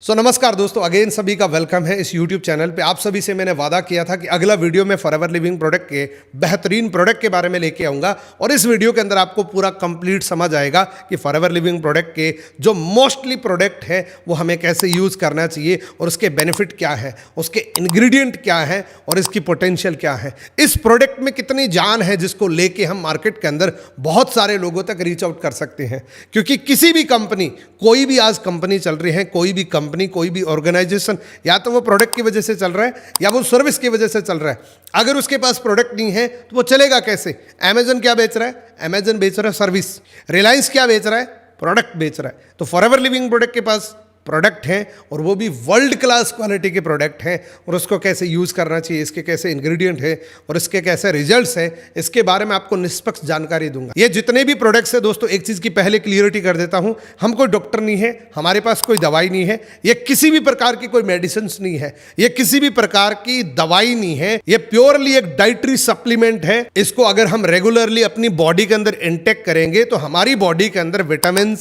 नमस्कार दोस्तों, अगेन सभी का वेलकम है इस YouTube चैनल पे। आप सभी से मैंने वादा किया था कि अगला वीडियो में फॉरएवर लिविंग प्रोडक्ट के बेहतरीन प्रोडक्ट के बारे में लेके आऊँगा और इस वीडियो के अंदर आपको पूरा कंप्लीट समझ आएगा कि फॉरएवर लिविंग प्रोडक्ट के जो मोस्टली प्रोडक्ट है वो हमें कैसे यूज़ करना चाहिए और उसके बेनिफिट क्या है, उसके इंग्रेडिएंट क्या है और इसकी पोटेंशियल क्या है। इस प्रोडक्ट में कितनी जान है जिसको लेके हम मार्केट के अंदर बहुत सारे लोगों तक रीच आउट कर सकते हैं। क्योंकि किसी भी कंपनी, कोई भी आज कंपनी चल रही है, कोई भी कंपनी, कोई भी ऑर्गेनाइजेशन, या तो वो प्रोडक्ट की वजह से चल रहा है या वो सर्विस की वजह से चल रहा है। अगर उसके पास प्रोडक्ट नहीं है तो वो चलेगा कैसे? अमेजन क्या बेच रहा है? अमेजन बेच रहा है सर्विस। रिलायंस क्या बेच रहा है? प्रोडक्ट बेच रहा है। तो फॉरएवर लिविंग प्रोडक्ट के पास प्रोडक्ट हैं और वो भी वर्ल्ड क्लास क्वालिटी के प्रोडक्ट हैं और उसको कैसे यूज़ करना चाहिए, इसके कैसे इंग्रेडिएंट है और इसके कैसे रिजल्ट्स हैं, इसके बारे में आपको निष्पक्ष जानकारी दूंगा। ये जितने भी प्रोडक्ट्स हैं दोस्तों, एक चीज़ की पहले क्लियरिटी कर देता हूं, हम कोई डॉक्टर नहीं है, हमारे पास कोई दवाई नहीं है, ये किसी भी प्रकार की कोई मेडिसिन नहीं है, ये किसी भी प्रकार की दवाई नहीं है, ये प्योरली एक डाइटरी सप्लीमेंट है। इसको अगर हम रेगुलरली अपनी बॉडी के अंदर इंटेक करेंगे तो हमारी बॉडी के अंदर विटामिन,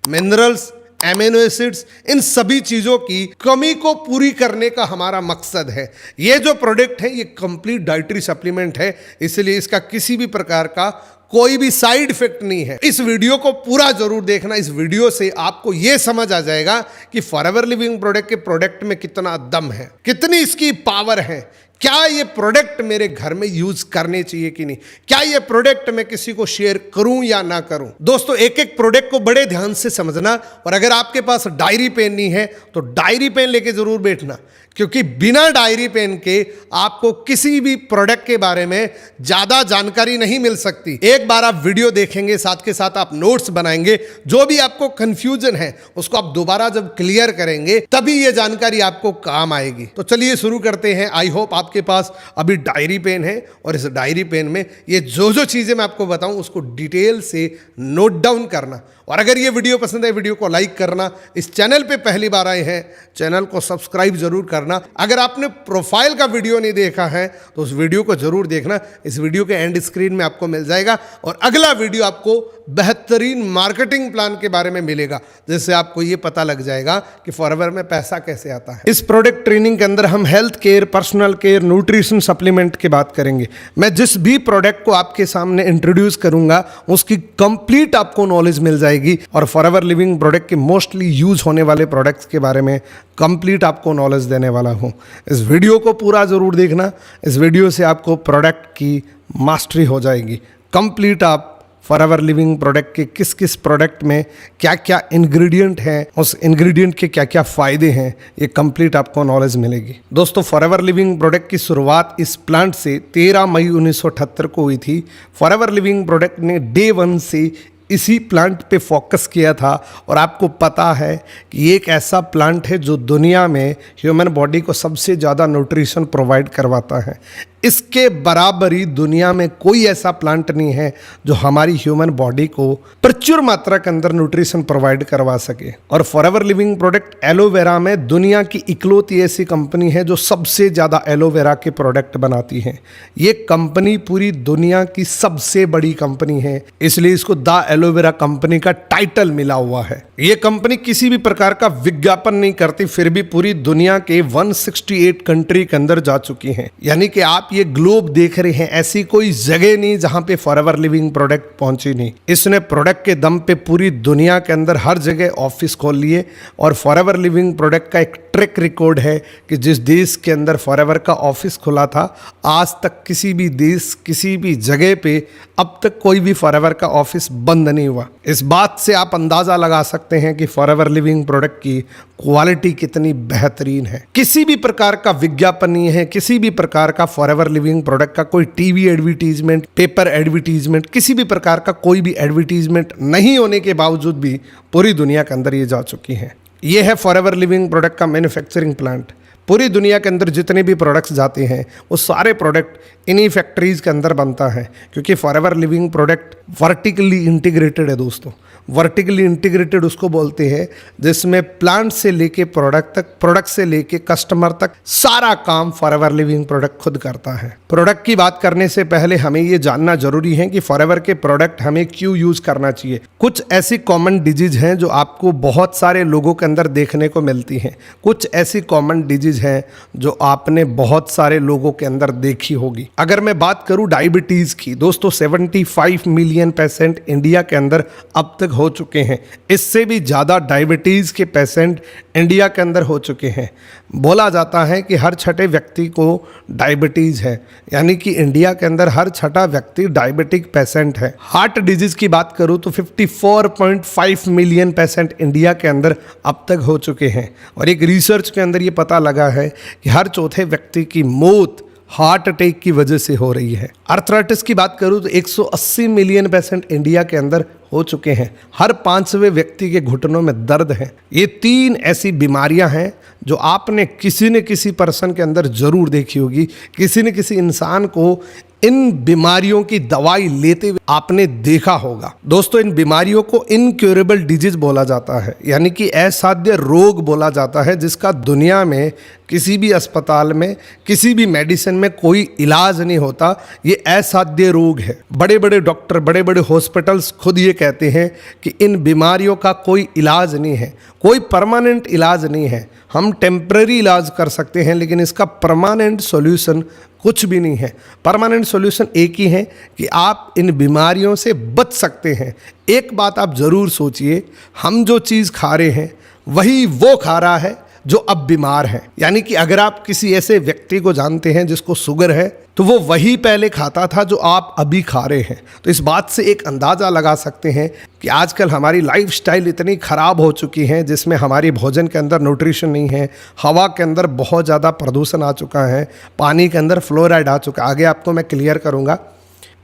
मिनरल्स, एमिनो एसिड्स, इन सभी चीज़ों की कमी को पूरी करने का हमारा मकसद है। ये जो प्रोडक्ट है ये कंप्लीट डाइटरी सप्लीमेंट है, इसलिए इसका किसी भी प्रकार का कोई भी साइड इफेक्ट नहीं है। इस वीडियो को पूरा जरूर देखना। इस वीडियो से आपको यह समझ आ जाएगा कि फॉरएवर लिविंग प्रोडक्ट के प्रोडक्ट में कितना दम है, कितनी इसकी पावर है, क्या ये प्रोडक्ट मेरे घर में यूज करने चाहिए कि नहीं, क्या ये प्रोडक्ट मैं किसी को शेयर करूं या ना करूं। दोस्तों, एक एक प्रोडक्ट को बड़े ध्यान से समझना और अगर आपके पास डायरी पेन नहीं है तो डायरी पेन लेके जरूर बैठना, क्योंकि बिना डायरी पेन के आपको किसी भी प्रोडक्ट के बारे में ज्यादा जानकारी नहीं मिल सकती। एक बार आप वीडियो देखेंगे, साथ के साथ आप नोट्स बनाएंगे, जो भी आपको कंफ्यूजन है उसको आप दोबारा जब क्लियर करेंगे तभी ये जानकारी आपको काम आएगी। तो चलिए शुरू करते हैं। आई होप आपके पास अभी डायरी पेन है और इस डायरी पेन में ये जो चीजें मैं आपको बताऊं उसको डिटेल से नोट डाउन करना। और अगर ये वीडियो पसंद है, वीडियो को लाइक करना। इस चैनल पे पहली बार आए हैं, चैनल को सब्सक्राइब जरूर करना। अगर आपने प्रोफाइल का वीडियो नहीं देखा है तो उस वीडियो को जरूर देखना। इस वीडियो के एंड स्क्रीन में आपको मिल जाएगा और अगला वीडियो आपको बेहतरीन मार्केटिंग प्लान के बारे में मिलेगा, जिससे आपको ये पता लग जाएगा कि फॉरएवर में पैसा कैसे आता है। इस प्रोडक्ट ट्रेनिंग के अंदर हम health care, personal care, nutrition supplement की बात करेंगे। मैं जिस भी प्रोडक्ट को आपके सामने इंट्रोड्यूस करूंगा उसकी कंप्लीट आपको नॉलेज मिल जाएगी और फॉरएवर लिविंग प्रोडक्ट के मोस्टली यूज होने वाले प्रोडक्ट्स के बारे में कंप्लीट आपको नॉलेज देने वाला हूं। इस वीडियो को पूरा जरूर देखना। इस वीडियो से आपको प्रोडक्ट की मास्टरी हो जाएगी कंप्लीट। आप फॉरएवर लिविंग प्रोडक्ट के किस किस प्रोडक्ट में क्या क्या इंग्रेडिएंट हैं, उस इंग्रेडिएंट के क्या क्या फ़ायदे हैं, ये कंप्लीट आपको नॉलेज मिलेगी। दोस्तों, फॉरएवर लिविंग प्रोडक्ट की शुरुआत इस प्लांट से 13 मई 1978 को हुई थी। फॉरएवर लिविंग प्रोडक्ट ने डे 1 से इसी प्लांट पे फोकस किया था और आपको पता है कि ये एक ऐसा प्लांट है जो दुनिया में ह्यूमन बॉडी को सबसे ज़्यादा न्यूट्रिशन प्रोवाइड करवाता है। इसके बराबरी दुनिया में कोई ऐसा प्लांट नहीं है जो हमारी ह्यूमन बॉडी को प्रचुर मात्रा के अंदर न्यूट्रिशन प्रोवाइड करवा सके। और फॉरएवर लिविंग प्रोडक्ट एलोवेरा में दुनिया की इकलौती ऐसी कंपनी है जो सबसे ज़्यादा एलोवेरा के प्रोडक्ट बनाती है। ये कंपनी पूरी दुनिया की सबसे बड़ी कंपनी है, इसलिए इसको द एलोवेरा कंपनी का टाइटल मिला हुआ है। ये कंपनी किसी भी प्रकार का विज्ञापन नहीं करती, फिर भी पूरी दुनिया के 168 कंट्री के अंदर जा चुकी है। यानी कि आप ये ग्लोब देख रहे हैं, ऐसी कोई जगह नहीं जहां पे फॉरएवर लिविंग प्रोडक्ट पहुंची नहीं। इसने प्रोडक्ट के दम पे पूरी दुनिया के अंदर हर जगह ऑफिस खोल लिए और फॉरएवर लिविंग प्रोडक्ट का एक ट्रैक रिकॉर्ड है कि जिस देश के अंदर फॉरएवर का ऑफिस खुला था, आज तक किसी भी देश, किसी भी जगह पे अब तक कोई भी फॉरएवर का ऑफिस बंद नहीं हुआ। इस बात से आप अंदाजा लगा सकते हैं कि फॉरएवर लिविंग प्रोडक्ट की क्वालिटी कितनी बेहतरीन है। किसी भी प्रकार का विज्ञापन नहीं है, किसी भी प्रकार का फॉरएवर लिविंग प्रोडक्ट का कोई टीवी एडवर्टीजमेंट, पेपर एडवर्टीजमेंट, किसी भी प्रकार का कोई भी एडवर्टीजमेंट नहीं होने के बावजूद भी पूरी दुनिया के अंदर ये जा चुकी है। ये है फॉरएवर लिविंग प्रोडक्ट का मैन्युफैक्चरिंग प्लांट। पूरी दुनिया के अंदर जितने भी प्रोडक्ट्स जाते हैं वो सारे प्रोडक्ट इन्हीं फैक्ट्रीज़ के अंदर बनता है, क्योंकि forever living product vertically integrated है दोस्तों। वर्टिकली इंटीग्रेटेड उसको बोलते हैं जिसमें प्लांट से लेके प्रोडक्ट तक, प्रोडक्ट से लेके कस्टमर तक सारा काम फॉरएवर लिविंग प्रोडक्ट खुद करता है। प्रोडक्ट की बात करने से पहले हमें ये जानना जरूरी है कि फॉरएवर के प्रोडक्ट हमें क्यों यूज़ करना चाहिए। कुछ ऐसी कॉमन डिजीज हैं जो आपको बहुत सारे लोगों के अंदर देखने को मिलती हैं। कुछ ऐसी कॉमन डिजीज हैं जो आपने बहुत सारे लोगों के अंदर देखी होगी। अगर मैं बात करूं डायबिटीज़ की, दोस्तों 75 मिलियन पेशेंट इंडिया के अंदर अब तक हो चुके हैं। इससे भी ज़्यादा डायबिटीज़ के पेशेंट इंडिया के अंदर हो चुके हैं। बोला जाता है कि हर छठे व्यक्ति को डायबिटीज़ है, यानी कि इंडिया के अंदर हर छठा व्यक्ति डायबिटिक पेशेंट है। हार्ट डिजीज़ की बात करूं तो 54.5 मिलियन पेशेंट इंडिया के अंदर अब तक हो चुके हैं। और एक रिसर्च के अंदर ये पता लगा है कि हर चौथे व्यक्ति की मौत हार्ट अटैक की वजह से हो रही है। आर्थराइटिस की बात करूं तो 180 मिलियन पेशेंट इंडिया के अंदर हो चुके हैं। हर 5वें व्यक्ति के घुटनों में दर्द है। ये 3 ऐसी बीमारियां हैं जो आपने किसी न किसी पर्सन के अंदर जरूर देखी होगी। किसी न किसी इंसान को इन बीमारियों की दवाई लेते हुए आपने देखा होगा। दोस्तों इन बीमारियों को इनक्योरेबल डिजीज बोला जाता है, यानी कि असाध्य रोग बोला जाता है, जिसका दुनिया में किसी भी अस्पताल में, किसी भी मेडिसिन में कोई इलाज नहीं होता। ये असाध्य रोग है। बड़े बड़े डॉक्टर, बड़े बड़े हॉस्पिटल्स खुद ये कहते हैं कि इन बीमारियों का कोई इलाज नहीं है, कोई परमानेंट इलाज नहीं है। हम टेम्पररी इलाज कर सकते हैं, लेकिन इसका परमानेंट सॉल्यूशन कुछ भी नहीं है। परमानेंट सॉल्यूशन एक ही है कि आप इन बीमारियों से बच सकते हैं। एक बात आप ज़रूर सोचिए, हम जो चीज़ खा रहे हैं वही वो खा रहा है जो अब बीमार है। यानी कि अगर आप किसी ऐसे व्यक्ति को जानते हैं जिसको शुगर है, तो वो वही पहले खाता था जो आप अभी खा रहे हैं। तो इस बात से एक अंदाज़ा लगा सकते हैं कि आजकल हमारी लाइफस्टाइल इतनी ख़राब हो चुकी है, जिसमें हमारी भोजन के अंदर न्यूट्रिशन नहीं है, हवा के अंदर बहुत ज़्यादा प्रदूषण आ चुका है, पानी के अंदर फ्लोराइड आ चुका है। आगे आपको मैं क्लियर करूँगा।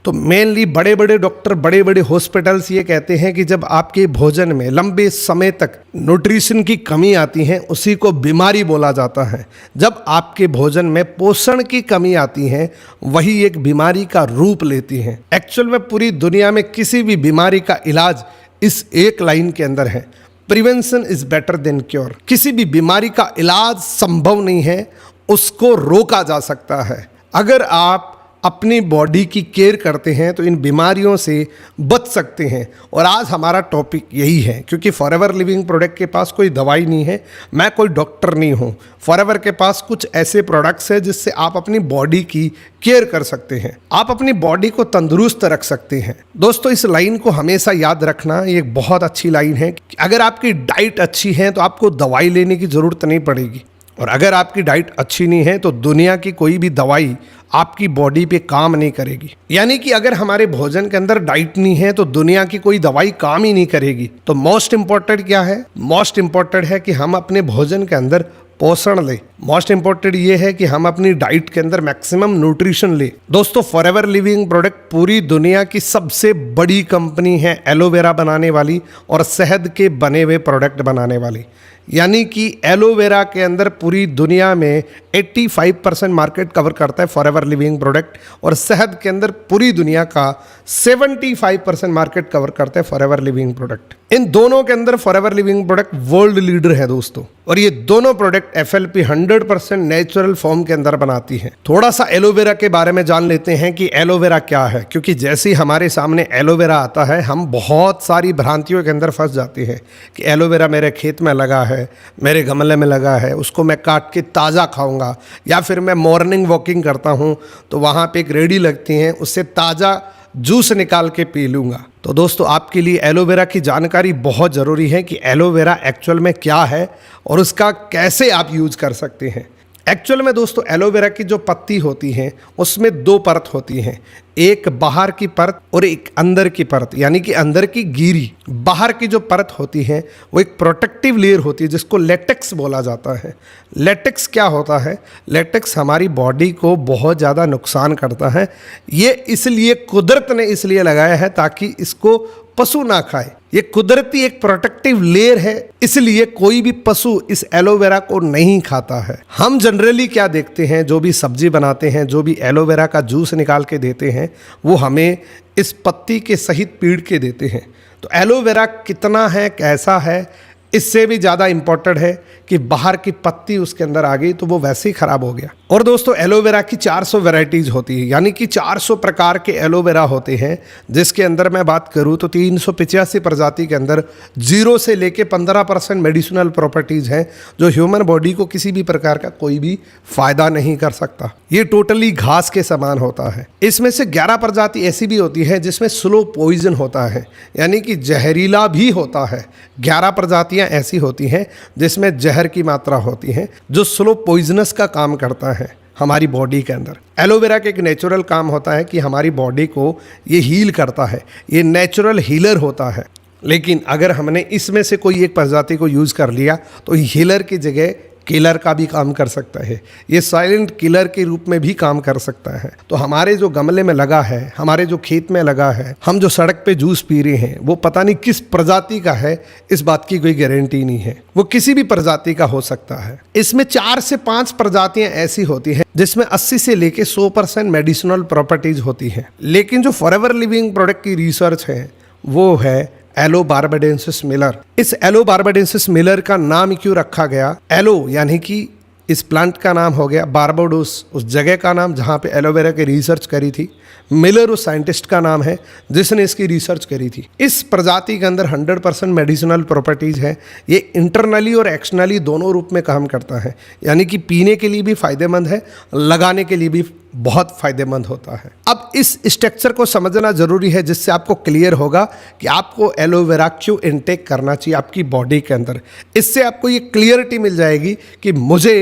तो मेनली बड़े बड़े डॉक्टर, बड़े बड़े हॉस्पिटल्स ये कहते हैं कि जब आपके भोजन में लंबे समय तक न्यूट्रिशन की कमी आती है, उसी को बीमारी बोला जाता है। जब आपके भोजन में पोषण की कमी आती है, वही एक बीमारी का रूप लेती है। एक्चुअल में पूरी दुनिया में किसी भी बीमारी का इलाज इस एक लाइन के अंदर है, prevention is better than cure. किसी भी बीमारी का इलाज संभव नहीं है, उसको रोका जा सकता है। अगर आप अपनी बॉडी की केयर करते हैं तो इन बीमारियों से बच सकते हैं। और आज हमारा टॉपिक यही है, क्योंकि फॉरएवर लिविंग प्रोडक्ट के पास कोई दवाई नहीं है, मैं कोई डॉक्टर नहीं हूँ। फॉरएवर के पास कुछ ऐसे प्रोडक्ट्स हैं जिससे आप अपनी बॉडी की केयर कर सकते हैं, आप अपनी बॉडी को तंदुरुस्त रख सकते हैं। दोस्तों इस लाइन को हमेशा याद रखना, ये एक बहुत अच्छी लाइन है। अगर आपकी डाइट अच्छी है तो आपको दवाई लेने की ज़रूरत नहीं पड़ेगी, और अगर आपकी डाइट अच्छी नहीं है तो दुनिया की कोई भी दवाई आपकी बॉडी पे काम नहीं करेगी। यानी कि अगर हमारे भोजन के अंदर डाइट नहीं है तो दुनिया की कोई दवाई काम ही नहीं करेगी। तो मोस्ट इंपॉर्टेंट क्या है? मोस्ट इंपॉर्टेंट है कि हम अपने भोजन के अंदर पोषण ले। मोस्ट इंपॉर्टेंट ये है कि हम अपनी डाइट के अंदर मैक्सिमम न्यूट्रिशन ले। दोस्तों फॉरएवर लिविंग प्रोडक्ट पूरी दुनिया की सबसे बड़ी कंपनी है एलोवेरा बनाने वाली और शहद के बने हुए प्रोडक्ट बनाने वाली। यानी कि एलोवेरा के अंदर पूरी दुनिया में 85% मार्केट कवर करता है फॉरएवर लिविंग प्रोडक्ट, और शहद के अंदर पूरी दुनिया का 75% मार्केट कवर करता है फॉरएवर लिविंग प्रोडक्ट। इन दोनों के अंदर forever living product world leader है दोस्तों, और ये दोनों प्रोडक्ट FLP 100% नेचुरल फॉर्म के अंदर बनाती है। थोड़ा सा एलोवेरा के बारे में जान लेते हैं कि एलोवेरा क्या है, क्योंकि जैसे ही हमारे सामने एलोवेरा आता है हम बहुत सारी भ्रांतियों के अंदर फंस जाते हैं कि एलोवेरा मेरे खेत में लगा है, मेरे गमले में लगा है, उसको मैं काट के ताज़ा खाऊंगा, या फिर मैं मॉर्निंग वॉकिंग करता हूं तो वहां पे एक रेडी लगती हैं, उससे ताज़ा जूस निकाल के पी लूँगा। तो दोस्तों आपके लिए एलोवेरा की जानकारी बहुत ज़रूरी है कि एलोवेरा एक्चुअल में क्या है और उसका कैसे आप यूज़ कर सकते हैं। एक्चुअल में दोस्तों एलोवेरा की जो पत्ती होती हैं उसमें 2 परत होती हैं, एक बाहर की परत और एक अंदर की परत, यानी कि अंदर की गिरी। बाहर की जो परत होती है वो एक प्रोटेक्टिव लेयर होती है जिसको लेटेक्स बोला जाता है। लेटेक्स क्या होता है? लेटेक्स हमारी बॉडी को बहुत ज़्यादा नुकसान करता है। ये इसलिए कुदरत ने इसलिए लगाया है ताकि इसको पशु ना खाए। ये कुदरती एक प्रोटेक्टिव लेयर है, इसलिए कोई भी पशु इस एलोवेरा को नहीं खाता है। हम जनरली क्या देखते हैं, जो भी सब्जी बनाते हैं, जो भी एलोवेरा का जूस निकाल के देते हैं, वो हमें इस पत्ती के सहित पीड़ के देते हैं। तो एलोवेरा कितना है, कैसा है, इससे भी ज़्यादा इम्पोर्टेंट है कि बाहर की पत्ती उसके अंदर आ गई तो वो वैसे ही ख़राब हो गया। और दोस्तों, एलोवेरा की 400 वैरायटीज़ होती है, यानी कि 400 प्रकार के एलोवेरा होते हैं, जिसके अंदर मैं बात करूँ तो 385 प्रजाति के अंदर 0 से लेके 15% मेडिसिनल प्रॉपर्टीज़ हैं, जो ह्यूमन बॉडी को किसी भी प्रकार का कोई भी फ़ायदा नहीं कर सकता। ये टोटली घास के समान होता है। इसमें से 11 प्रजाति ऐसी भी होती है जिसमें स्लो पॉइजन होता है, यानी कि जहरीला भी होता है। 11 प्रजातियाँ ऐसी होती हैं जिसमें जहर की मात्रा होती है, जो स्लो पॉइजनस का काम करता है हमारी बॉडी के अंदर। एलोवेरा का एक नेचुरल काम होता है कि हमारी बॉडी को ये हील करता है, ये नेचुरल हीलर होता है। लेकिन अगर हमने इसमें से कोई एक प्रजाति को यूज़ कर लिया तो हीलर की जगह किलर का भी काम कर सकता है, ये साइलेंट किलर के रूप में भी काम कर सकता है। तो हमारे जो गमले में लगा है, हमारे जो खेत में लगा है, हम जो सड़क पे जूस पी रहे हैं, वो पता नहीं किस प्रजाति का है, इस बात की कोई गारंटी नहीं है। वो किसी भी प्रजाति का हो सकता है। इसमें 4 से 5 प्रजातियां ऐसी होती हैं जिसमें 80 से लेके 100% मेडिसिनल प्रॉपर्टीज होती हैं। लेकिन जो फॉरएवर लिविंग प्रोडक्ट की रिसर्च है वो है एलो बार्बाडेंसिस मिलर। इस एलो बार्बाडेंसिस मिलर का नाम क्यों रखा गया? एलो यानी कि इस प्लांट का नाम हो गया, बारबाडोस उस जगह का नाम जहाँ पे एलोवेरा की रिसर्च करी थी, मिलर उस साइंटिस्ट का नाम है जिसने इसकी रिसर्च करी थी। इस प्रजाति के अंदर 100% मेडिसिनल प्रॉपर्टीज़ है। ये इंटरनली और एक्सटर्नली दोनों रूप में काम करता है, यानी कि पीने के लिए भी फ़ायदेमंद है, लगाने के लिए भी बहुत फ़ायदेमंद होता है। अब इस स्ट्रक्चर को समझना ज़रूरी है, जिससे आपको क्लियर होगा कि आपको एलोवेरा क्यों इनटेक करना चाहिए आपकी बॉडी के अंदर। इससे आपको ये क्लियरिटी मिल जाएगी कि मुझे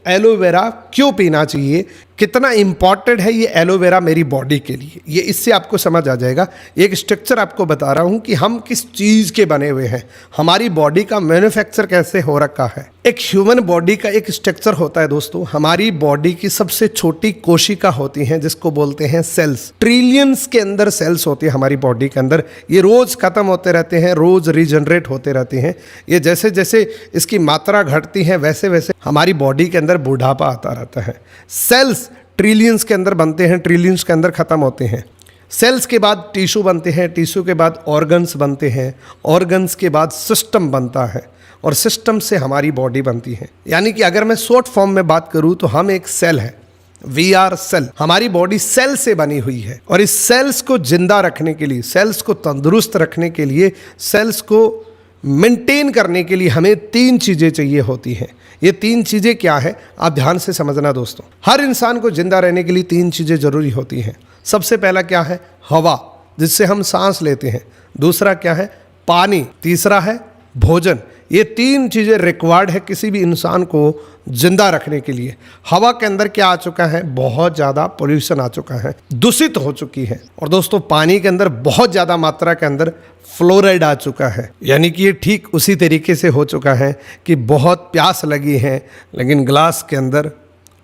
एलोवेरा क्यों पीना चाहिए, कितना इंपॉर्टेंट है ये एलोवेरा मेरी बॉडी के लिए, ये इससे आपको समझ आ जाएगा। एक स्ट्रक्चर आपको बता रहा हूँ कि हम किस चीज़ के बने हुए हैं, हमारी बॉडी का मैन्युफैक्चर कैसे हो रखा है। एक ह्यूमन बॉडी का एक स्ट्रक्चर होता है दोस्तों। हमारी बॉडी की सबसे छोटी कोशिका होती हैं जिसको बोलते हैं सेल्स। ट्रिलियंस के अंदर सेल्स होती है हमारी बॉडी के अंदर। ये रोज़ ख़त्म होते रहते हैं, रोज़ रीजनरेट होते रहते हैं। ये जैसे जैसे इसकी मात्रा घटती है वैसे वैसे हमारी बॉडी के अंदर बुढ़ापा आता रहता है। सेल्स ट्रिलियंस के अंदर बनते हैं, ट्रिलियंस के अंदर ख़त्म होते हैं। सेल्स के बाद टिश्यू बनते हैं, टिश्यू के बाद ऑर्गन्स बनते हैं, ऑर्गन्स के बाद सिस्टम बनता है, और सिस्टम से हमारी बॉडी बनती है। यानी कि अगर मैं शॉर्ट फॉर्म में बात करूं तो हम एक सेल है, वी आर सेल। हमारी बॉडी सेल से बनी हुई है, और इस सेल्स को जिंदा रखने के लिए, सेल्स को तंदुरुस्त रखने के लिए, सेल्स को मेंटेन करने के लिए हमें 3 चीज़ें चाहिए होती हैं। ये 3 चीज़ें क्या है, आप ध्यान से समझना दोस्तों। हर इंसान को जिंदा रहने के लिए 3 चीज़ें ज़रूरी होती हैं। सबसे पहला क्या है? हवा, जिससे हम सांस लेते हैं। दूसरा क्या है? पानी। तीसरा है भोजन। ये 3 चीज़ें रिक्वायर्ड है किसी भी इंसान को जिंदा रखने के लिए। हवा के अंदर क्या आ चुका है? बहुत ज़्यादा पोल्यूशन आ चुका है, दूषित हो चुकी है। और दोस्तों, पानी के अंदर बहुत ज़्यादा मात्रा के अंदर फ्लोराइड आ चुका है, यानी कि ये ठीक उसी तरीके से हो चुका है कि बहुत प्यास लगी है लेकिन ग्लास के अंदर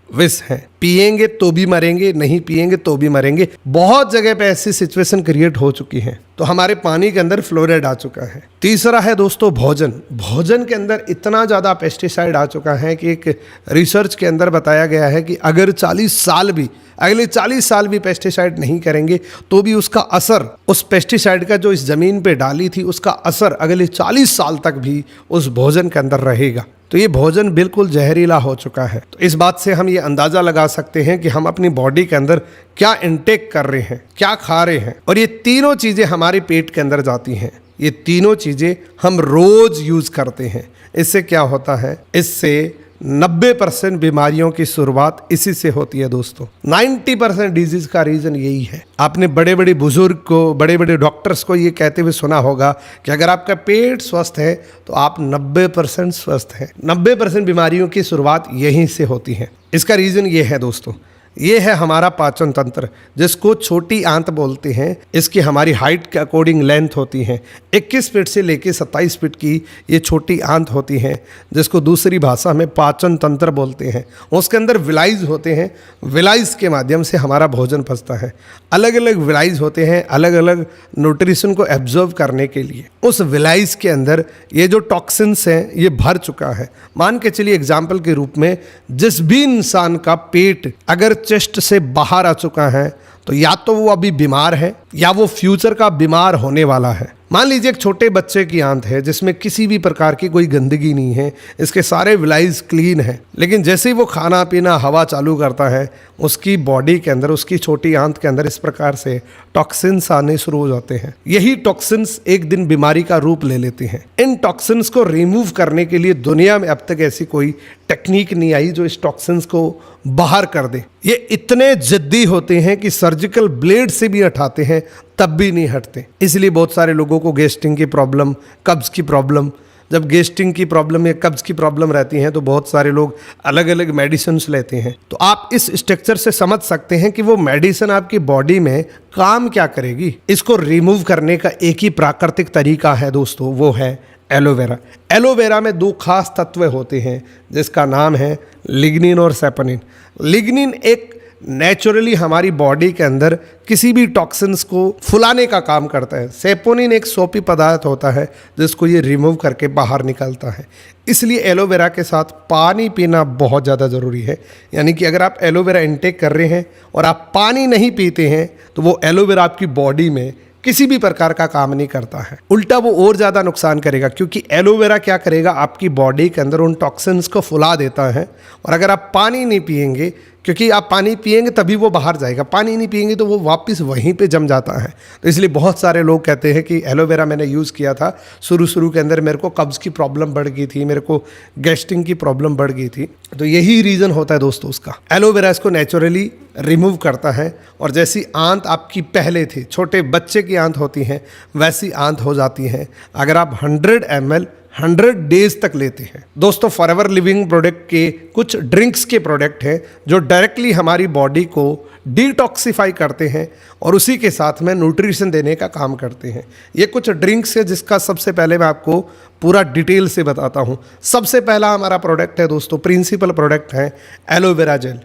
विष है, पिएंगे तो भी मरेंगे, नहीं पिएंगे तो भी मरेंगे। बहुत जगह पे ऐसी सिचुएशन क्रिएट हो चुकी है। तो हमारे पानी के अंदर फ्लोराइड आ चुका है। तीसरा है दोस्तों भोजन। भोजन के अंदर इतना ज़्यादा पेस्टिसाइड आ चुका है कि एक रिसर्च के अंदर बताया गया है कि अगर 40 साल भी, अगले 40 साल भी पेस्टिसाइड नहीं करेंगे तो भी उसका असर, उस पेस्टिसाइड का जो इस ज़मीन पे डाली थी उसका असर अगले 40 साल तक भी उस भोजन के अंदर रहेगा। तो ये भोजन बिल्कुल जहरीला हो चुका है। तो इस बात से हम ये अंदाज़ा लगा सकते हैं कि हम अपनी बॉडी के अंदर क्या इनटेक कर रहे हैं, क्या खा रहे हैं। और ये तीनों चीज़ें हमारे पेट के अंदर जाती हैं। ये तीनों चीज़ें हम रोज़ यूज़ करते हैं। इससे क्या होता है? इससे 90% बीमारियों की शुरुआत इसी से होती है दोस्तों। 90% डिजीज़ का रीज़न यही है। आपने बड़े बड़े बुजुर्ग को, बड़े बड़े डॉक्टर्स को ये कहते हुए सुना होगा कि अगर आपका पेट स्वस्थ है तो आप 90% स्वस्थ हैं। 90% बीमारियों की शुरुआत यहीं से होती है। इसका रीज़न ये है दोस्तों, ये है हमारा पाचन तंत्र, जिसको छोटी आंत बोलते हैं। इसकी हमारी हाइट के अकॉर्डिंग लेंथ होती है। 21 फीट से लेकर 27 फीट की ये छोटी आंत होती हैं, जिसको दूसरी भाषा में पाचन तंत्र बोलते हैं। उसके अंदर विलाइज होते हैं, विलाइज के माध्यम से हमारा भोजन पचता है। अलग अलग विलाइज होते हैं अलग अलग न्यूट्रिशन को एब्जॉर्व करने के लिए। उस विलाइज के अंदर ये जो टॉक्सिन्स हैं ये भर चुका है। मान के चलिए एग्जाम्पल के रूप में, जिस भी इंसान का पेट अगर चेस्ट से बाहर आ चुका है तो या तो वो अभी बीमार है या वो फ्यूचर का बीमार होने वाला है। मान लीजिए एक छोटे बच्चे की आंत है जिसमें किसी भी प्रकार की कोई गंदगी नहीं है, इसके सारे विलाइज क्लीन है, लेकिन जैसे ही वो खाना पीना हवा चालू करता है उसकी बॉडी के अंदर, उसकी छोटी आंत के अंदर इस प्रकार से टॉक्सिन्स आने शुरू हो जाते हैं। यही टॉक्सिन्स एक दिन बीमारी का रूप ले लेते हैं। इन टॉक्सिन्स को रिमूव करने के लिए दुनिया में अब तक ऐसी कोई टेक्निक नहीं आई जो इस टॉक्सिन्स को बाहर कर दे। ये इतने जिद्दी होते हैं कि सर्जिकल ब्लेड से भी हटाते हैं तब भी नहीं हटते। इसलिए बहुत सारे लोगों को गैस्ट्रिक की प्रॉब्लम, कब्ज की प्रॉब्लम, जब गैस्ट्रिक की प्रॉब्लम या कब्ज की प्रॉब्लम रहती है तो बहुत सारे लोग अलग अलग मेडिसिन लेते हैं। तो आप इस स्ट्रक्चर से समझ सकते हैं कि वो मेडिसिन आपकी बॉडी में काम क्या करेगी। इसको रिमूव करने का एक ही प्राकृतिक तरीका है दोस्तों, वो है एलोवेरा। एलोवेरा में 2 खास तत्व होते हैं जिसका नाम है लिग्निन और सेपोनिन। लिग्निन एक नेचुरली हमारी बॉडी के अंदर किसी भी टॉक्सिन्स को फुलाने का काम करता है। सेपोनिन एक सोपी पदार्थ होता है जिसको ये रिमूव करके बाहर निकलता है। इसलिए एलोवेरा के साथ पानी पीना बहुत ज़्यादा ज़रूरी है। यानी कि अगर आप एलोवेरा इंटेक कर रहे हैं और आप पानी नहीं पीते हैं तो वो एलोवेरा आपकी बॉडी में किसी भी प्रकार का काम नहीं करता है, उल्टा वो और ज़्यादा नुकसान करेगा। क्योंकि एलोवेरा क्या करेगा, आपकी बॉडी के अंदर उन टॉक्सिन्स को फुला देता है। और अगर आप पानी नहीं पिएंगे, क्योंकि आप पानी पिएंगे तभी वो बाहर जाएगा, पानी नहीं पिएंगे तो वो वापस वहीं पे जम जाता है। तो इसलिए बहुत सारे लोग कहते हैं कि एलोवेरा मैंने यूज़ किया था, शुरू के अंदर मेरे को कब्ज़ की प्रॉब्लम बढ़ गई थी, मेरे को गैस्ट्रिक की प्रॉब्लम बढ़ गई थी। तो यही रीज़न होता है दोस्तों उसका। एलोवेरा इसको नेचुरली रिमूव करता है और जैसी आंत आपकी पहले थी, छोटे बच्चे की आंत होती हैं, वैसी आंत हो जाती है अगर आप 100 ml 100 डेज तक लेते हैं। दोस्तों फॉरएवर लिविंग प्रोडक्ट के कुछ ड्रिंक्स के प्रोडक्ट हैं जो डायरेक्टली हमारी बॉडी को डिटॉक्सिफाई करते हैं और उसी के साथ में न्यूट्रिशन देने का काम करते हैं। ये कुछ ड्रिंक्स है जिसका सबसे पहले मैं आपको पूरा डिटेल से बताता हूँ। सबसे पहला हमारा प्रोडक्ट है दोस्तों, प्रिंसिपल प्रोडक्ट है एलोवेरा जेल।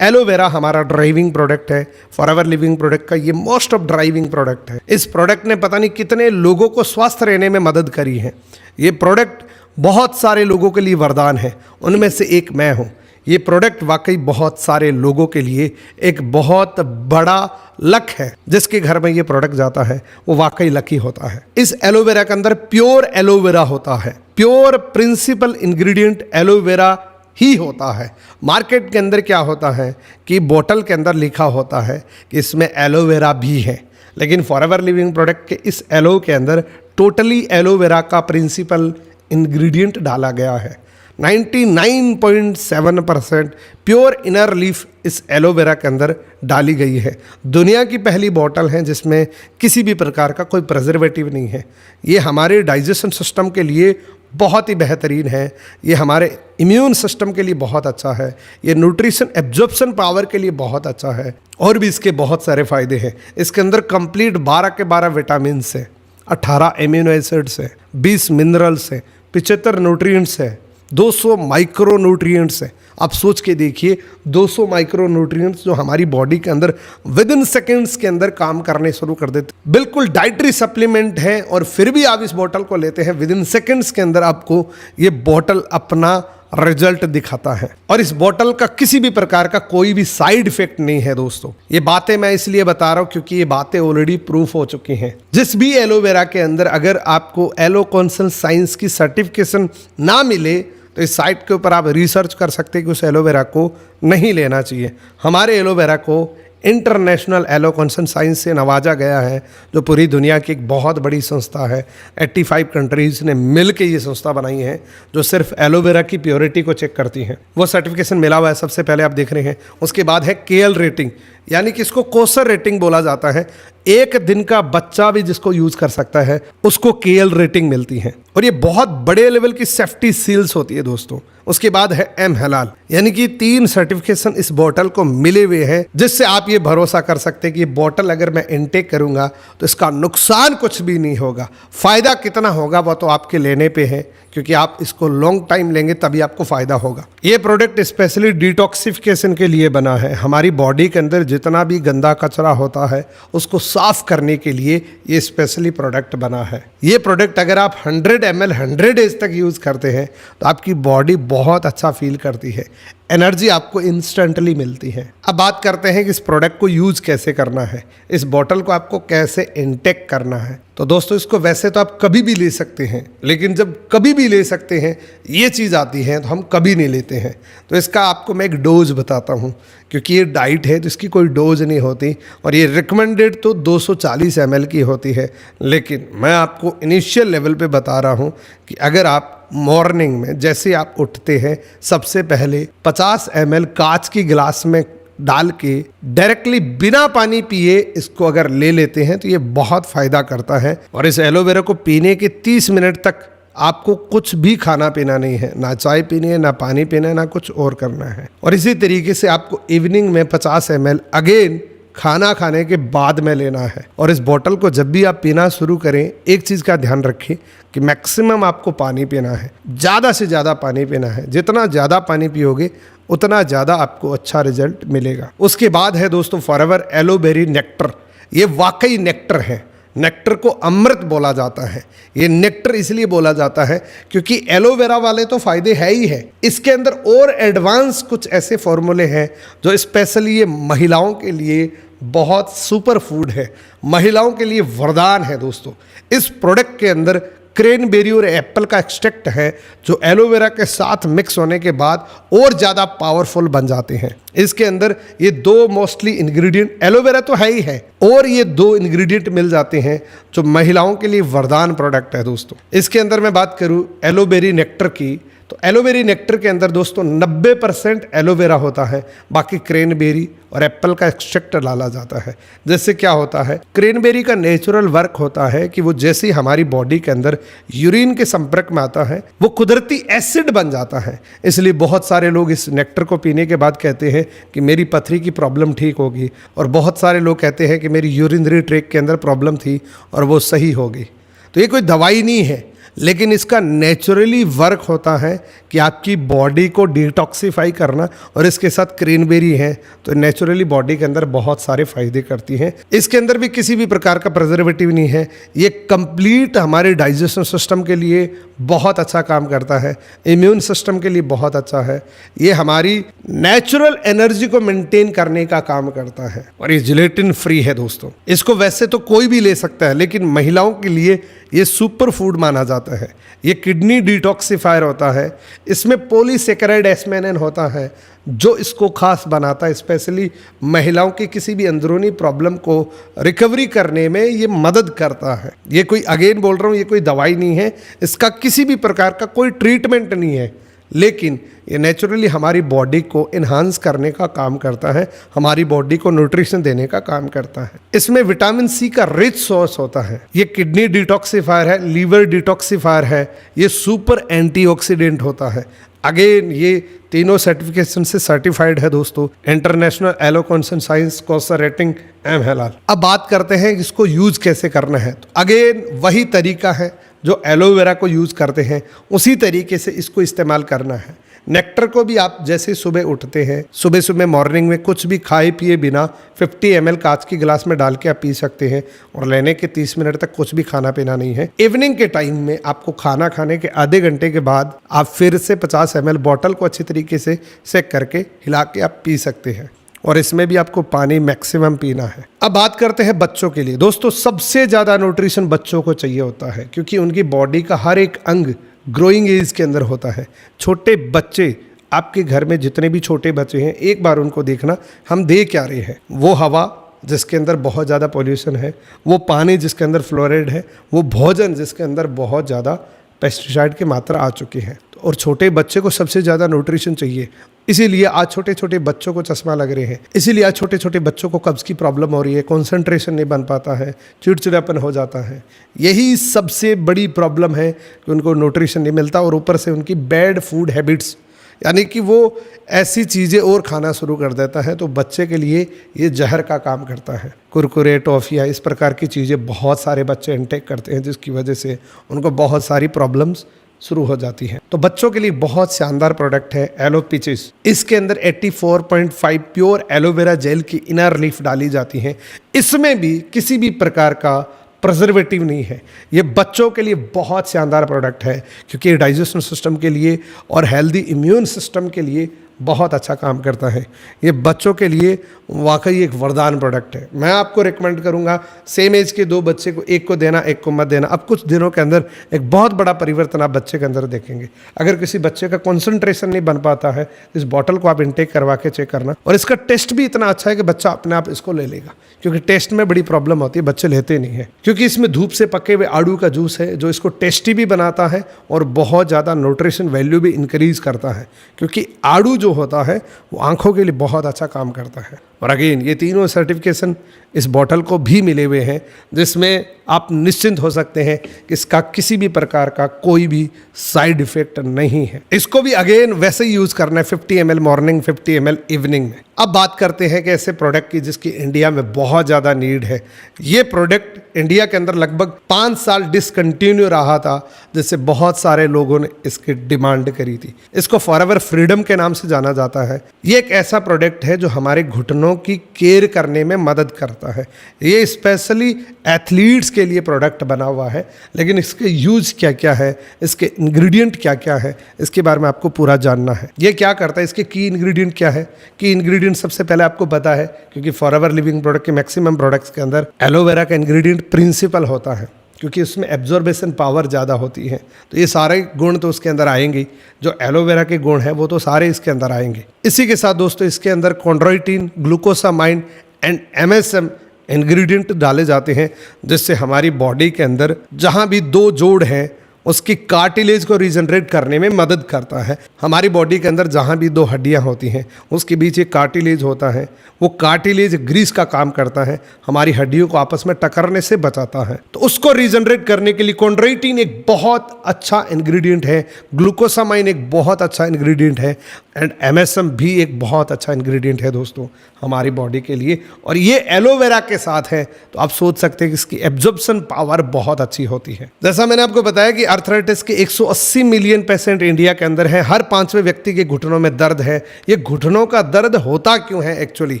एलोवेरा हमारा ड्राइविंग प्रोडक्ट है, फॉरएवर लिविंग प्रोडक्ट का ये मोस्ट ऑफ ड्राइविंग प्रोडक्ट है। इस प्रोडक्ट ने पता नहीं कितने लोगों को स्वस्थ रहने में मदद करी है। ये प्रोडक्ट बहुत सारे लोगों के लिए वरदान है, उनमें से एक मैं हूँ। ये प्रोडक्ट वाकई बहुत सारे लोगों के लिए एक बहुत बड़ा लक है। जिसके घर में ये प्रोडक्ट जाता है वो वाकई लकी होता है। इस एलोवेरा के अंदर प्योर एलोवेरा होता है, प्योर प्रिंसिपल इंग्रेडिएंट एलोवेरा ही होता है। मार्केट के अंदर क्या होता है कि बोतल के अंदर लिखा होता है कि इसमें एलोवेरा भी है, लेकिन फॉरएवर लिविंग प्रोडक्ट के इस एलो के अंदर टोटली एलोवेरा का प्रिंसिपल इंग्रेडिएंट डाला गया है। 99.7% प्योर इनर लीफ इस एलोवेरा के अंदर डाली गई है। दुनिया की पहली बोतल है जिसमें किसी भी प्रकार का कोई प्रिजर्वेटिव नहीं है। ये हमारे डाइजेशन सिस्टम के लिए बहुत ही बेहतरीन है, ये हमारे इम्यून सिस्टम के लिए बहुत अच्छा है, ये न्यूट्रिशन एब्जॉर्प्शन पावर के लिए बहुत अच्छा है और भी इसके बहुत सारे फ़ायदे हैं। इसके अंदर कंप्लीट 12 के 12 विटामिन्स है, 18 एमिनो एसिड्स है, 20 मिनरल्स है, 75 न्यूट्रिएंट्स है, 200 माइक्रो न्यूट्रिएंट्स है। आप सोच के देखिए 200 माइक्रो न्यूट्रिएंट्स जो हमारी बॉडी के अंदर विद इन सेकेंड्स के अंदर काम करने शुरू कर देते। बिल्कुल डाइटरी सप्लीमेंट है और फिर भी आप इस बोतल को लेते हैं, विद इन सेकेंड्स के अंदर आपको ये बोतल अपना रिजल्ट दिखाता है। और इस बोतल का किसी भी प्रकार का कोई भी साइड इफेक्ट नहीं है दोस्तों। ये बातें मैं इसलिए बता रहा हूँ क्योंकि ये बातें ऑलरेडी प्रूफ हो चुकी हैं। जिस भी एलोवेरा के अंदर अगर आपको एलो काउंसिल साइंस की सर्टिफिकेशन ना मिले तो इस साइट के ऊपर आप रिसर्च कर सकते हैं कि उस एलोवेरा को नहीं लेना चाहिए। हमारे एलोवेरा को इंटरनेशनल एलो काउंसिल साइंस से नवाजा गया है, जो पूरी दुनिया की एक बहुत बड़ी संस्था है। 85 कंट्रीज़ ने मिल के ये संस्था बनाई है जो सिर्फ एलोवेरा की प्योरिटी को चेक करती हैं। वो सर्टिफिकेशन मिला हुआ है, सबसे पहले आप देख रहे हैं। उसके बाद है KL रेटिंग। यानी कि इसको कोसर रेटिंग बोला जाता है। एक दिन का बच्चा भी जिसको यूज कर सकता है उसको KL रेटिंग मिलती है, और ये बहुत बड़े लेवल की सेफ्टी सील्स होती है दोस्तों। उसके बाद है M हलाल, यानी कि 3 सर्टिफिकेशन इस बोतल को मिले हुए हैं, जिससे आप ये भरोसा कर सकते हैं कि ये बोतल अगर मैं इनटेक करूंगा तो इसका नुकसान कुछ भी नहीं होगा। फायदा कितना होगा वो तो आपके लेने पे है, क्योंकि आप इसको लॉन्ग टाइम लेंगे तभी आपको फायदा होगा। ये प्रोडक्ट स्पेशली डिटॉक्सिफिकेशन के लिए बना है। हमारी बॉडी के अंदर जितना भी गंदा कचरा होता है उसको साफ करने के लिए ये स्पेशली प्रोडक्ट बना है। ये प्रोडक्ट अगर आप 100 ml 100 डेज तक यूज़ करते हैं तो आपकी बॉडी बहुत अच्छा फील करती है, एनर्जी आपको इंस्टेंटली मिलती है। अब बात करते हैं कि इस प्रोडक्ट को यूज़ कैसे करना है, इस बॉटल को आपको कैसे इनटेक करना है। तो दोस्तों इसको वैसे तो आप कभी भी ले सकते हैं, लेकिन जब कभी भी ले सकते हैं ये चीज़ आती है तो हम कभी नहीं लेते हैं। तो इसका आपको मैं एक डोज बताता हूँ, क्योंकि ये डाइट है तो इसकी कोई डोज नहीं होती, और ये रिकमेंडेड तो 240 ml की होती है। लेकिन मैं आपको इनिशियल लेवल पे बता रहा हूँ कि अगर आप मॉर्निंग में जैसे आप उठते हैं सबसे पहले 50 ml कांच की गिलास में डाल के डायरेक्टली बिना पानी पिए इसको अगर ले लेते हैं तो ये बहुत फ़ायदा करता है। और इस एलोवेरा को पीने के 30 मिनट तक आपको कुछ भी खाना पीना नहीं है, ना चाय पीनी है, ना पानी पीना है, ना कुछ और करना है। और इसी तरीके से आपको इवनिंग में 50 ml अगेन खाना खाने के बाद में लेना है। और इस बोतल को जब भी आप पीना शुरू करें एक चीज़ का ध्यान रखें कि मैक्सिमम आपको पानी पीना है, ज़्यादा से ज़्यादा पानी पीना है। जितना ज़्यादा पानी पियोगे उतना ज़्यादा आपको अच्छा रिजल्ट मिलेगा। उसके बाद है दोस्तों फॉरएवर एलोवेरी नेक्टर। ये वाकई नेक्टर है, नेक्टर को अमृत बोला जाता है। ये नेक्टर इसलिए बोला जाता है क्योंकि एलोवेरा वाले तो फायदे है ही है, इसके अंदर और एडवांस कुछ ऐसे फॉर्मूले हैं जो स्पेशली ये महिलाओं के लिए बहुत सुपर फूड है, महिलाओं के लिए वरदान है दोस्तों। इस प्रोडक्ट के अंदर क्रेनबेरी और एप्पल का एक्सट्रैक्ट है जो एलोवेरा के साथ मिक्स होने के बाद और ज़्यादा पावरफुल बन जाते हैं। इसके अंदर ये 2 मोस्टली इंग्रेडिएंट, एलोवेरा तो है ही है, और ये 2 इंग्रेडिएंट मिल जाते हैं जो महिलाओं के लिए वरदान प्रोडक्ट है दोस्तों। इसके अंदर मैं बात करूँ एलोवेरी नेक्टर की, तो एलोवेरी नेक्टर के अंदर दोस्तों 90% एलोवेरा होता है, बाकी क्रेनबेरी और एप्पल का एक्सट्रैक्ट डाला जाता है। जिससे क्या होता है, क्रेनबेरी का नेचुरल वर्क होता है कि वो जैसे ही हमारी बॉडी के अंदर यूरिन के संपर्क में आता है वो कुदरती एसिड बन जाता है। इसलिए बहुत सारे लोग इस नेक्टर को पीने के बाद कहते हैं कि मेरी पथरी की प्रॉब्लम ठीक होगी, और बहुत सारे लोग कहते हैं कि मेरी यूरिनरी ट्रैक के अंदर प्रॉब्लम थी और वो सही हो गई। तो ये कोई दवाई नहीं है, लेकिन इसका नेचुरली वर्क होता है कि आपकी बॉडी को डिटॉक्सिफाई करना, और इसके साथ क्रेनबेरी है तो नेचुरली बॉडी के अंदर बहुत सारे फायदे करती हैं। इसके अंदर भी किसी भी प्रकार का प्रिजर्वेटिव नहीं है। ये कंप्लीट हमारे डाइजेशन सिस्टम के लिए बहुत अच्छा काम करता है, इम्यून सिस्टम के लिए बहुत अच्छा है। ये हमारी नेचुरल एनर्जी को मेंटेन करने का काम करता है, और ये जिलेटिन फ्री है दोस्तों। इसको वैसे तो कोई भी ले सकता है, लेकिन महिलाओं के लिए ये सुपर फूड माना जाता है। ये किडनी डिटॉक्सिफायर होता है, इसमें पॉलीसेकेराइड एस्मेनिन होता है जो इसको खास बनाता है। स्पेशली महिलाओं की किसी भी अंदरूनी प्रॉब्लम को रिकवरी करने में ये मदद करता है। ये कोई, अगेन बोल रहा हूँ, ये कोई दवाई नहीं है, इसका किसी भी प्रकार का कोई ट्रीटमेंट नहीं है, लेकिन ये नेचुरली हमारी बॉडी को इन्हांस करने का काम करता है, हमारी बॉडी को न्यूट्रिशन देने का काम करता है। इसमें विटामिन सी का रिच सोर्स होता है। ये किडनी डिटॉक्सिफायर है, लीवर डिटॉक्सिफायर है, ये सुपर एंटीऑक्सीडेंट होता है। अगेन ये तीनों सर्टिफिकेशन से सर्टिफाइड है दोस्तों, इंटरनेशनल एलो कंसाइंस कोसर रेटिंग M हलाल। अब बात करते हैं इसको यूज कैसे करना है। तो अगेन वही तरीका है जो एलोवेरा को यूज करते हैं, उसी तरीके से इसको इस्तेमाल करना है। नेक्टर को भी आप जैसे सुबह उठते हैं, सुबह सुबह मॉर्निंग में कुछ भी खाए पिए बिना 50 ml कांच की गिलास में डाल के आप पी सकते हैं, और लेने के 30 मिनट तक कुछ भी खाना पीना नहीं है। इवनिंग के टाइम में आपको खाना खाने के आधे घंटे के बाद आप फिर से 50 ml बॉटल को अच्छी तरीके से सेक करके हिला के आप पी सकते हैं, और इसमें भी आपको पानी मैक्सिमम पीना है। अब बात करते हैं बच्चों के लिए। दोस्तों सबसे ज़्यादा न्यूट्रिशन बच्चों को चाहिए होता है, क्योंकि उनकी बॉडी का हर एक अंग ग्रोइंग एज के अंदर होता है। छोटे बच्चे, आपके घर में जितने भी छोटे बच्चे हैं, एक बार उनको देखना हम दे क्या रहे हैं। वो हवा जिसके अंदर बहुत ज़्यादा पॉल्यूशन है, वो पानी जिसके अंदर फ्लोराइड है, वो भोजन जिसके अंदर बहुत ज़्यादा पेस्टिसाइड की मात्रा आ चुकी है। और छोटे बच्चे को सबसे ज़्यादा न्यूट्रिशन चाहिए, इसीलिए आज छोटे छोटे बच्चों को चश्मा लग रहे हैं, इसीलिए आज छोटे छोटे बच्चों को कब्ज की प्रॉब्लम हो रही है, कंसंट्रेशन नहीं बन पाता है, चिड़चिड़ापन हो जाता है। यही सबसे बड़ी प्रॉब्लम है कि उनको न्यूट्रिशन नहीं मिलता और ऊपर से उनकी बैड फूड हैबिट्स, यानी कि वो ऐसी चीज़ें और खाना शुरू कर देता है तो बच्चे के लिए ये जहर का काम करता है। कुरकुरे, टॉफ़ियाँ, इस प्रकार की चीज़ें बहुत सारे बच्चे इनटेक करते हैं, जिसकी वजह से उनको बहुत सारी प्रॉब्लम्स शुरू हो जाती हैं। तो बच्चों के लिए बहुत शानदार प्रोडक्ट है एलो पीचेस। इसके अंदर 84.5 प्योर एलोवेरा जेल की इनर लीफ डाली जाती है। इसमें भी किसी भी प्रकार का प्रिजर्वेटिव नहीं है। ये बच्चों के लिए बहुत शानदार प्रोडक्ट है क्योंकि ये डाइजेशन सिस्टम के लिए और हेल्दी इम्यून सिस्टम के लिए बहुत अच्छा काम करता है। ये बच्चों के लिए वाकई एक वरदान प्रोडक्ट है। मैं आपको रिकमेंड करूंगा सेम एज के 2 बच्चे को, एक को देना एक को मत देना। अब कुछ दिनों के अंदर एक बहुत बड़ा परिवर्तन आप बच्चे के अंदर देखेंगे। अगर किसी बच्चे का कंसंट्रेशन नहीं बन पाता है, इस बॉटल को आप इनटेक करवा के चेक करना। और इसका टेस्ट भी इतना अच्छा है कि बच्चा अपने आप इसको ले लेगा, क्योंकि टेस्ट में बड़ी प्रॉब्लम होती है, बच्चे लेते नहीं है। क्योंकि इसमें धूप से पके हुए आड़ू का जूस है जो इसको टेस्टी भी बनाता है और बहुत ज़्यादा न्यूट्रिशन वैल्यू भी इंक्रीज करता है, क्योंकि आड़ू जो होता है वो आंखों के लिए बहुत अच्छा काम करता है। और अगेन ये तीनों सर्टिफिकेशन इस बॉटल को भी मिले हुए हैं, जिसमें आप निश्चिंत हो सकते हैं कि इसका किसी भी प्रकार का कोई भी साइड इफेक्ट नहीं है। इसको भी अगेन वैसे ही यूज़ करना है, 50 ml मॉर्निंग, 50 ml इवनिंग में। अब बात करते हैं कि ऐसे प्रोडक्ट की जिसकी इंडिया में बहुत ज़्यादा नीड है। ये प्रोडक्ट इंडिया के अंदर लगभग 5 साल डिसकंटिन्यू रहा था, जिससे बहुत सारे लोगों ने इसकी डिमांड करी थी। इसको फॉरएवर फ्रीडम के नाम से जाना जाता है। ये एक ऐसा प्रोडक्ट है जो हमारे घुटनों की केयर करने में मदद करता है। ये स्पेशली एथलीट्स के लिए प्रोडक्ट बना हुआ है, लेकिन इसके यूज क्या क्या है, इसके इंग्रेडिएंट क्या क्या है, इसके बारे में आपको पूरा जानना है। ये क्या करता है, इसके की इंग्रेडिएंट क्या है। की इंग्रेडिएंट सबसे पहले आपको पता है, क्योंकि फॉरएवर लिविंग प्रोडक्ट के मैक्सिमम प्रोडक्ट्स के अंदर एलोवेरा का इंग्रेडिएंट प्रिंसिपल होता है, क्योंकि उसमें एब्जॉर्बेशन पावर ज़्यादा होती है। तो ये सारे गुण तो उसके अंदर आएंगे, जो एलोवेरा के गुण हैं वो तो सारे इसके अंदर आएंगे। इसी के साथ दोस्तों इसके अंदर chondroitin, glucosamine and MSM ingredient डाले जाते हैं, जिससे हमारी बॉडी के अंदर जहाँ भी 2 जोड़ हैं उसकी कार्टिलेज को रीजनरेट करने में मदद करता है। हमारी बॉडी के अंदर जहाँ भी 2 हड्डियाँ होती हैं उसके बीच एक कार्टिलेज होता है, वो कार्टिलेज ग्रीस का काम करता है, हमारी हड्डियों को आपस में टकराने से बचाता है। तो उसको रीजनरेट करने के लिए कॉन्ड्रोइटिन एक बहुत अच्छा इंग्रेडिएंट है, ग्लूकोसामाइन एक बहुत अच्छा इंग्रेडिएंट है एंड MSM भी एक बहुत अच्छा इंग्रेडिएंट है दोस्तों हमारी बॉडी के लिए। और ये एलोवेरा के साथ है तो आप सोच सकते हैं कि इसकी एब्जॉर्प्शन पावर बहुत अच्छी होती है। जैसा मैंने आपको बताया कि अर्थराइटिस के 180 मिलियन पेशेंट इंडिया के अंदर है, हर 5वें व्यक्ति के घुटनों में दर्द है। ये घुटनों का दर्द होता क्यों है, एक्चुअली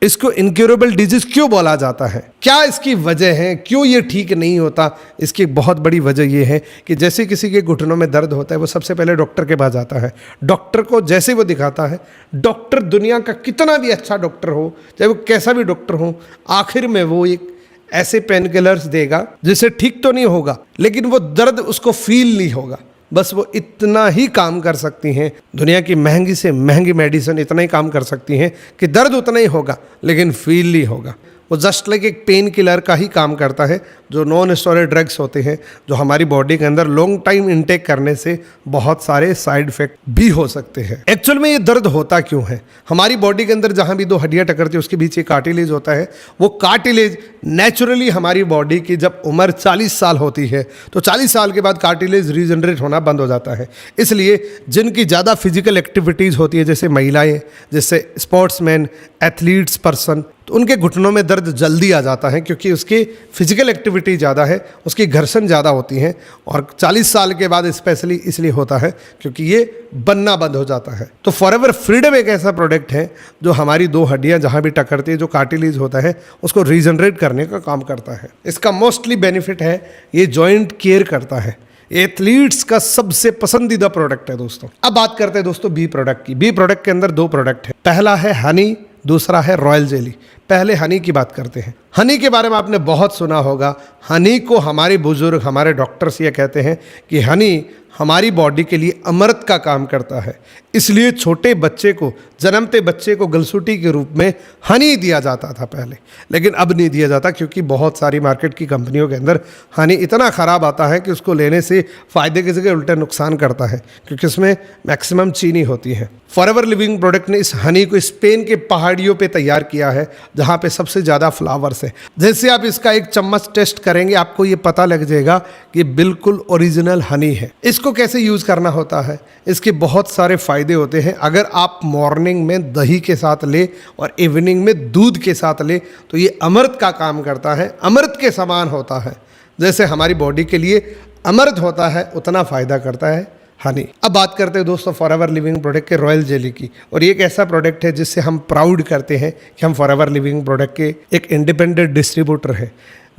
इसको इनक्योरेबल डिजीज क्यों बोला जाता है, क्या इसकी वजह है, क्यों ये ठीक नहीं होता। इसकी बहुत बड़ी वजह ये है कि जैसे किसी के घुटनों में दर्द होता है वो सबसे पहले डॉक्टर के पास जाता है। डॉक्टर को जैसे वो दिखाता है, डॉक्टर दुनिया का कितना भी अच्छा डॉक्टर हो, चाहे वो कैसा भी डॉक्टर हो, आखिर में वो एक ऐसे पेन किलर्स देगा जिससे ठीक तो नहीं होगा, लेकिन वो दर्द उसको फील नहीं होगा। बस वो इतना ही काम कर सकती हैं, दुनिया की महंगी से महंगी मेडिसिन इतना ही काम कर सकती हैं कि दर्द उतना ही होगा लेकिन फील नहीं होगा। वो जस्ट लाइक एक पेन किलर का ही काम करता है, जो नॉन स्टेरॉइड ड्रग्स होते हैं, जो हमारी बॉडी के अंदर लॉन्ग टाइम इनटेक करने से बहुत सारे साइड इफेक्ट भी हो सकते हैं। एक्चुअल में ये दर्द होता क्यों है, हमारी बॉडी के अंदर जहाँ भी 2 हड्डियाँ टकरती है उसके बीच एक कार्टिलेज होता है। वो कार्टिलेज नेचुरली हमारी बॉडी की जब उम्र 40 साल होती है तो 40 साल के बाद कार्टिलेज रीजनरेट होना बंद हो जाता है। इसलिए जिनकी ज़्यादा फिजिकल एक्टिविटीज़ होती है, जैसे महिलाएँ, जैसे स्पोर्ट्समैन, एथलीट्स पर्सन, तो उनके घुटनों में दर्द जल्दी आ जाता है, क्योंकि उसकी फिजिकल एक्टिविटी ज़्यादा है, उसकी घर्षण ज़्यादा होती हैं। और 40 साल के बाद स्पेशली इसलिए होता है क्योंकि ये बनना बंद हो जाता है। तो फॉरएवर फ्रीडम एक ऐसा प्रोडक्ट है जो हमारी 2 हड्डियाँ जहाँ भी टकरती है, जो कार्टिलेज होता है, उसको रीजनरेट करने का काम करता है। इसका मोस्टली बेनिफिट है ये जॉइंट केयर करता है। एथलीट्स का सबसे पसंदीदा प्रोडक्ट है दोस्तों। अब बात करते हैं दोस्तों बी प्रोडक्ट की। बी प्रोडक्ट के अंदर 2 प्रोडक्ट है, पहला है हनी, दूसरा है रॉयल जेली। पहले हनी की बात करते हैं। हनी के बारे में आपने बहुत सुना होगा। हनी को हमारे बुजुर्ग, हमारे डॉक्टर्स ये कहते हैं कि हनी हमारी बॉडी के लिए अमृत का काम करता है। इसलिए छोटे बच्चे को, जन्मते बच्चे को गलसूटी के रूप में हनी दिया जाता था पहले, लेकिन अब नहीं दिया जाता क्योंकि बहुत सारी मार्केट की कंपनियों के अंदर हनी इतना ख़राब आता है कि उसको लेने से फ़ायदे की जगह उल्टा नुकसान करता है, क्योंकि उसमें मैक्सिमम चीनी होती है। फॉरएवर लिविंग प्रोडक्ट ने इस हनी को स्पेन के पहाड़ियों पे तैयार किया है, जहाँ पे सबसे ज़्यादा फ्लावर्स है। जैसे आप इसका एक चम्मच टेस्ट करेंगे आपको ये पता लग जाएगा कि बिल्कुल ओरिजिनल हनी है। इसको कैसे यूज़ करना होता है, इसके बहुत सारे फ़ायदे होते हैं। अगर आप मॉर्निंग में दही के साथ ले और इवनिंग में दूध के साथ ले तो ये अमृत का काम करता है, अमृत के समान होता है। जैसे हमारी बॉडी के लिए अमृत होता है उतना फ़ायदा करता है हनी। अब बात करते हैं दोस्तों फॉरएवर लिविंग प्रोडक्ट के रॉयल जेली की, और ये एक ऐसा प्रोडक्ट है जिससे हम प्राउड करते हैं कि हम फॉरएवर लिविंग प्रोडक्ट के एक इंडिपेंडेंट डिस्ट्रीब्यूटर हैं।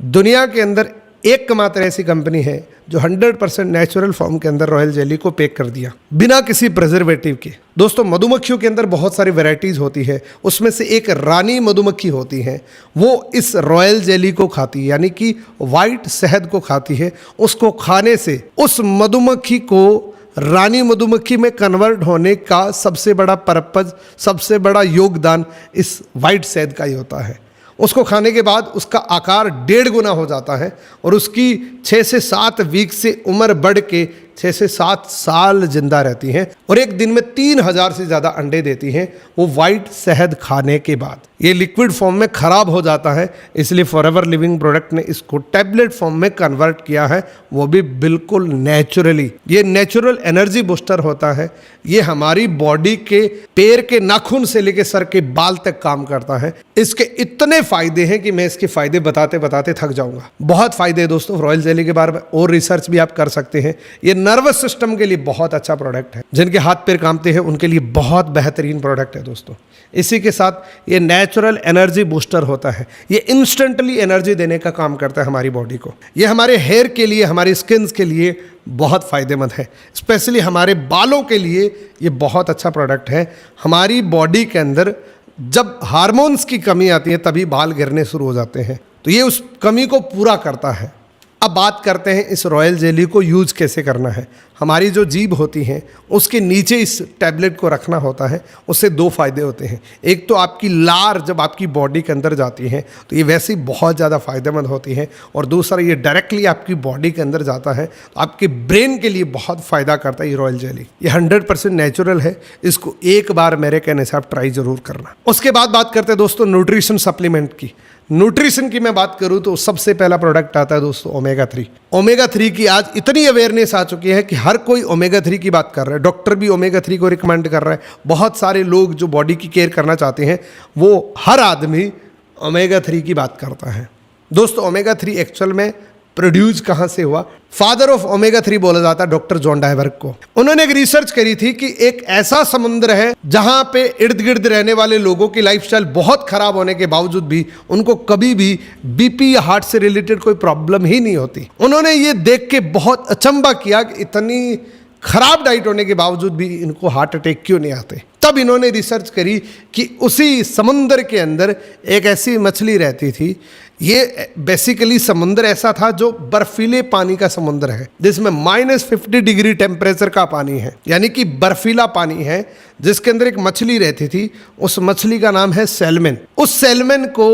दुनिया के अंदर एकमात्र ऐसी कंपनी है जो 100% नेचुरल फॉर्म के अंदर रॉयल जेली को पैक कर दिया बिना किसी प्रिजर्वेटिव के। दोस्तों मधुमक्खियों के अंदर बहुत सारी वैरायटीज़ होती है, उसमें से एक रानी मधुमक्खी होती है, वो इस रॉयल जेली को खाती है, यानी कि वाइट शहद को खाती है। उसको खाने से उस मधुमक्खी को रानी मधुमक्खी में कन्वर्ट होने का सबसे बड़ा पर्पज, सबसे बड़ा योगदान इस वाइट शहद का ही होता है। उसको खाने के बाद उसका आकार 1.5 गुना हो जाता है और उसकी 6 से 7 वीक से उम्र बढ़ के 6 से 7 साल जिंदा रहती हैं और एक दिन में 3000 से ज़्यादा अंडे देती हैं वो वाइट शहद खाने के बाद। ये लिक्विड फॉर्म में ख़राब हो जाता है, इसलिए फॉरएवर लिविंग प्रोडक्ट ने इसको टैबलेट फॉर्म में कन्वर्ट किया है, वो भी बिल्कुल नेचुरली। ये नेचुरल एनर्जी बूस्टर होता है। ये हमारी बॉडी के पैर के नाखून से लेकर सर के बाल तक काम करता है। इसके इतने फ़ायदे हैं कि मैं इसके फ़ायदे बताते बताते थक जाऊंगा। बहुत फ़ायदे हैं दोस्तों रॉयल जेली के बारे में, और रिसर्च भी आप कर सकते हैं। ये नर्वस सिस्टम के लिए बहुत अच्छा प्रोडक्ट है। जिनके हाथ पैर कांपते हैं उनके लिए बहुत बेहतरीन प्रोडक्ट है दोस्तों। इसी के साथ ये नेचुरल एनर्जी बूस्टर होता है। ये इंस्टेंटली एनर्जी देने का काम करता है हमारी बॉडी को। ये हमारे हेयर के लिए, हमारी स्किन के लिए बहुत फ़ायदेमंद है। स्पेशली हमारे बालों के लिए ये बहुत अच्छा प्रोडक्ट है। हमारी बॉडी के अंदर जब हार्मोन्स की कमी आती है तभी बाल गिरने शुरू हो जाते हैं, तो ये उस कमी को पूरा करता है। अब बात करते हैं इस रॉयल जेली को यूज़ कैसे करना है। हमारी जो जीभ होती है उसके नीचे इस टैबलेट को रखना होता है। उससे 2 फायदे होते हैं। एक तो आपकी लार जब आपकी बॉडी के अंदर जाती है तो ये वैसे ही बहुत ज़्यादा फ़ायदेमंद होती है, और दूसरा ये डायरेक्टली आपकी बॉडी के अंदर जाता है तो आपके ब्रेन के लिए बहुत फ़ायदा करता है ये रॉयल जेली। ये 100% नेचुरल है। इसको एक बार मेरे कहने से आप ट्राई ज़रूर करना। उसके बाद बात करते हैं दोस्तों न्यूट्रिशन सप्लीमेंट की। न्यूट्रिशन की मैं बात करूं तो सबसे पहला प्रोडक्ट आता है दोस्तों ओमेगा 3। ओमेगा 3 की आज इतनी अवेयरनेस आ चुकी है कि हर कोई ओमेगा 3 की बात कर रहा है। डॉक्टर भी ओमेगा 3 को रिकमेंड कर रहा है। बहुत सारे लोग जो बॉडी की केयर करना चाहते हैं वो हर आदमी ओमेगा 3 की बात करता है। दोस्तों ओमेगा 3 एक्चुअल में प्रोड्यूस कहाँ से हुआ? फादर ऑफ ओमेगा 3 बोला जाता है डॉक्टर जॉन डायबर्ग को। उन्होंने एक रिसर्च करी थी कि एक ऐसा समुद्र है जहां पे इर्द गिर्द रहने वाले लोगों की लाइफस्टाइल बहुत खराब होने के बावजूद भी उनको कभी भी बीपी या हार्ट से रिलेटेड कोई प्रॉब्लम ही नहीं होती। उन्होंने ये देख के बहुत अचंभा किया कि इतनी खराब डाइट होने के बावजूद भी इनको हार्ट अटैक क्यों नहीं आते। तब इन्होंने रिसर्च करी कि उसी समुद्र के अंदर एक ऐसी मछली रहती थी। ये बेसिकली समुद्र ऐसा था जो बर्फीले पानी का समुद्र है, जिसमें -50 डिग्री टेम्परेचर का पानी है, यानी कि बर्फीला पानी है, जिसके अंदर एक मछली रहती थी। उस मछली का नाम है सैल्मन। उस सैल्मन को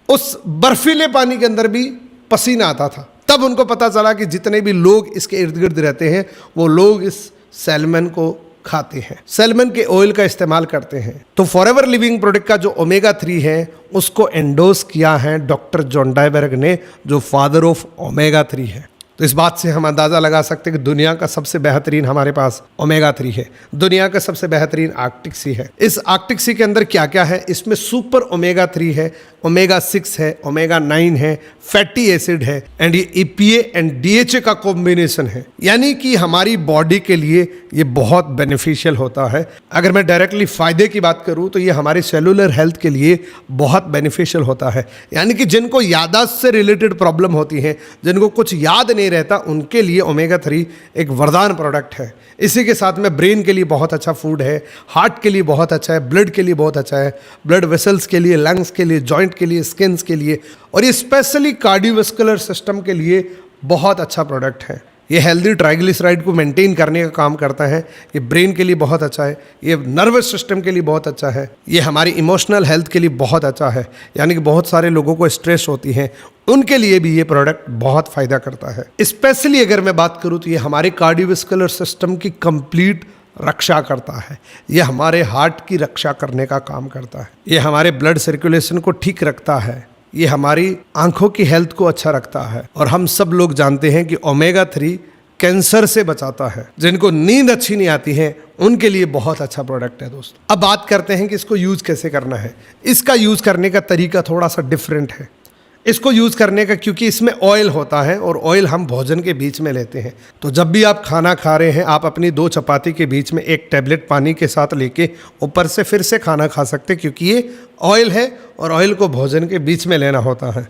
उस बर्फीले पानी के अंदर भी पसीना आता था। तब उनको पता चला कि जितने भी लोग इसके इर्द गिर्द रहते हैं वो लोग इस सैल्मन को खाते हैं, सैल्मन के ऑयल का इस्तेमाल करते हैं। तो फॉरएवर लिविंग प्रोडक्ट का जो ओमेगा 3 है उसको एंडोर्स किया है डॉक्टर जॉन डायबर्ग ने, जो फादर ऑफ ओमेगा 3 है। तो इस बात से हम अंदाज़ा लगा सकते हैं कि दुनिया का सबसे बेहतरीन हमारे पास ओमेगा 3 है। दुनिया का सबसे बेहतरीन आर्कटिक सी है। इस आर्कटिक सी के अंदर क्या क्या है? इसमें सुपर ओमेगा 3 है, ओमेगा 6 है, ओमेगा 9 है, फैटी एसिड है, एंड ये EPA एंड DHA का कॉम्बिनेशन है, यानी कि हमारी बॉडी के लिए ये बहुत बेनिफिशियल होता है। अगर मैं डायरेक्टली फ़ायदे की बात करूँ तो ये हमारी सेलुलर हेल्थ के लिए बहुत बेनिफिशियल होता है। यानी कि जिनको याददाश्त से रिलेटेड प्रॉब्लम होती है, जिनको कुछ याद नहीं रहता उनके लिए ओमेगा 3 एक वरदान प्रोडक्ट है। इसी के साथ में ब्रेन के लिए बहुत अच्छा फूड है, हार्ट के लिए बहुत अच्छा है, ब्लड के लिए बहुत अच्छा है, ब्लड वेसल्स के लिए, लंग्स के लिए, जॉइंट के लिए, स्किन्स के लिए, और ये स्पेशली कार्डियोवैस्कुलर सिस्टम के लिए बहुत अच्छा प्रोडक्ट है। ये हेल्दी ट्राइग्लिसराइड को मेंटेन करने का काम करता है, ये ब्रेन के लिए बहुत अच्छा है, ये नर्वस सिस्टम के लिए बहुत अच्छा है, ये हमारी इमोशनल हेल्थ के लिए बहुत अच्छा है। यानी कि बहुत सारे लोगों को स्ट्रेस होती है, उनके लिए भी ये प्रोडक्ट बहुत फ़ायदा करता है। स्पेशली अगर मैं बात करूँ तो ये हमारे कार्डियोवैस्कुलर सिस्टम की कंप्लीट रक्षा करता है, ये हमारे हार्ट की रक्षा करने का काम करता है, ये हमारे ब्लड सर्कुलेशन को ठीक रखता है, ये हमारी आंखों की हेल्थ को अच्छा रखता है। और हम सब लोग जानते हैं कि ओमेगा 3 कैंसर से बचाता है। जिनको नींद अच्छी नहीं आती है उनके लिए बहुत अच्छा प्रोडक्ट है दोस्तों। अब बात करते हैं कि इसको यूज़ कैसे करना है। इसका यूज़ करने का तरीका थोड़ा सा डिफरेंट है। इसको यूज़ करने का, क्योंकि इसमें ऑयल होता है और ऑयल हम भोजन के बीच में लेते हैं, तो जब भी आप खाना खा रहे हैं आप अपनी 2 चपाती के बीच में 1 टैबलेट पानी के साथ लेके ऊपर से फिर से खाना खा सकते हैं, क्योंकि ये ऑयल है और ऑयल को भोजन के बीच में लेना होता है।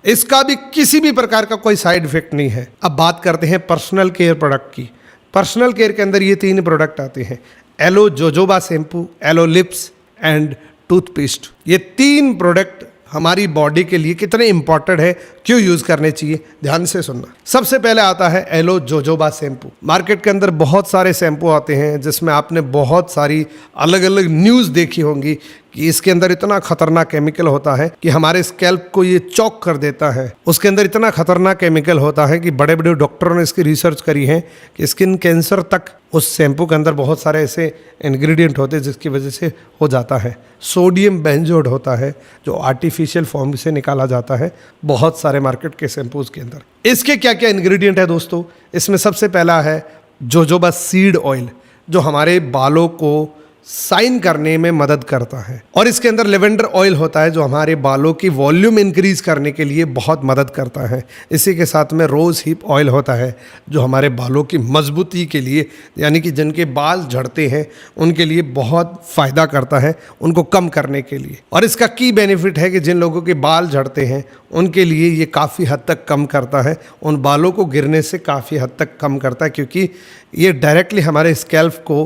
इसका भी किसी भी प्रकार का कोई साइड इफेक्ट नहीं है। अब बात करते हैं पर्सनल केयर प्रोडक्ट की। पर्सनल केयर के अंदर ये 3 प्रोडक्ट आते हैं, aloe jojoba shampoo, aloe lips and toothpaste. ये 3 प्रोडक्ट हमारी बॉडी के लिए कितने इंपॉर्टेंट है, क्यों यूज़ करने चाहिए, ध्यान से सुनना। सबसे पहले आता है एलो जोजोबा शैम्पू। मार्केट के अंदर बहुत सारे शैम्पू आते हैं जिसमें आपने बहुत सारी अलग अलग न्यूज़ देखी होंगी कि इसके अंदर इतना खतरनाक केमिकल होता है कि हमारे स्कैल्प को ये चौक कर देता है। उसके अंदर इतना खतरनाक केमिकल होता है कि बड़े बड़े डॉक्टरों ने इसकी रिसर्च करी है कि स्किन कैंसर तक उस शैम्पू के अंदर बहुत सारे ऐसे इंग्रेडिएंट होते हैं जिसकी वजह से हो जाता है। सोडियम बेंजोड होता है जो आर्टिफिशियल फॉर्म से निकाला जाता है बहुत सारे मार्केट के शैम्पूज के अंदर। इसके क्या क्या इंग्रेडिएंट है दोस्तों, इसमें सबसे पहला है जोजोबा सीड ऑयल, जो हमारे बालों को साइन करने में मदद करता है। और इसके अंदर लेवेंडर ऑयल होता है जो हमारे बालों की वॉल्यूम इंक्रीज करने के लिए बहुत मदद करता है। इसी के साथ में रोज़ हिप ऑयल होता है जो हमारे बालों की मजबूती के लिए, यानी कि जिनके बाल झड़ते हैं उनके लिए बहुत फ़ायदा करता है, उनको कम करने के लिए। और इसका की बेनिफिट है कि जिन लोगों के बाल झड़ते हैं उनके लिए ये काफ़ी हद तक कम करता है, उन बालों को गिरने से काफ़ी हद तक कम करता है, क्योंकि ये डायरेक्टली हमारे स्कैल्प को